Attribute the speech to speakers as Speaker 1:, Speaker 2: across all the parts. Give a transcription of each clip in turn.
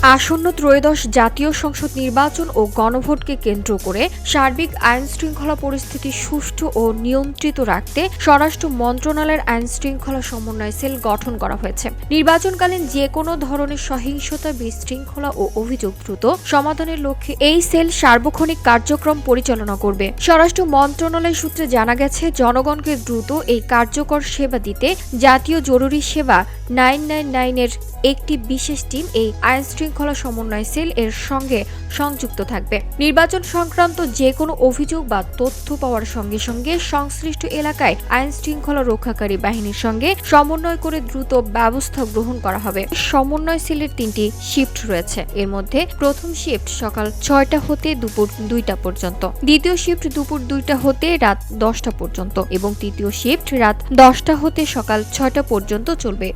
Speaker 1: আসন্ন ত্রয়োদশ জাতীয় সংসদ নির্বাচন ও গণভোটকে কেন্দ্র করে সার্বিক আইনশৃঙ্খলা পরিস্থিতি সুষ্ঠু ও নিয়ন্ত্রিত রাখতে স্বরাষ্ট্র মন্ত্রণালয়ের আইনশৃঙ্খলা সমন্বয় সেল গঠন করা হয়েছে। নির্বাচনকালীন যে কোনো ধরনের সহিংসতা, বিশৃঙ্খলা ও অভিযোগ দ্রুত সমাধানের লক্ষ্যে এই সেল সার্বক্ষণিক কার্যক্রম পরিচালনা করবে। স্বরাষ্ট্র মন্ত্রণালয় সূত্রে জানা গেছে, জনগণকে দ্রুত এই কার্যকর সেবা দিতে জাতীয় জরুরি সেবা 999 এর একটি বিশেষ টিম এই আইনশৃঙ্খলা সমন্বয় সেল এর সঙ্গে সংযুক্ত থাকবে। নির্বাচন সংক্রান্ত যে কোনো অভিযোগ বা তথ্য পাওয়ার সঙ্গে সঙ্গে সংশ্লিষ্ট এলাকায় আইনশৃঙ্খলা রক্ষাকারী বাহিনীর সঙ্গে সমন্বয় করে দ্রুত ব্যবস্থা গ্রহণ করা হবে। সমন্বয় সেলের 3টি শিফট রয়েছে। এর মধ্যে প্রথম শিফট সকাল 6টা হতে দুপুর 2টা পর্যন্ত, দ্বিতীয় শিফট দুপুর 2টা হতে রাত 10টা পর্যন্ত এবং তৃতীয় শিফট রাত 10টা হতে সকাল 6টা পর্যন্ত চলবে।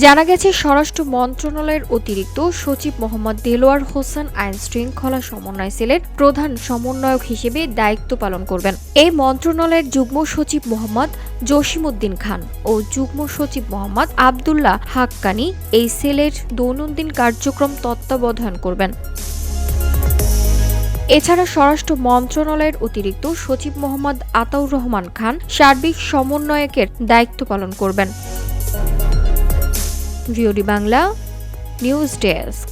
Speaker 1: জানা গেছে, স্বরাষ্ট্র মন্ত্রণালয়ের অতিরিক্ত সচিব মোহাম্মদ দেলোয়ার হোসেন আইন শৃঙ্খলা সমন্বয় সেলের প্রধান সমন্বয়ক হিসেবে দায়িত্ব পালন করবেন। এই মন্ত্রণালয়ের যুগ্ম সচিব মোহাম্মদ জসিমউদ্দিন খান ও যুগ্ম সচিব মোহাম্মদ আবদুল্লাহ হাক্কানি এই সেলের দৈনন্দিন কার্যক্রম তত্ত্বাবধান করবেন। এছাড়া স্বরাষ্ট্র মন্ত্রণালয়ের অতিরিক্ত সচিব মোহাম্মদ আতাউর রহমান খান সার্বিক সমন্বয়কের দায়িত্ব পালন করবেন। VOD Bangla news desk.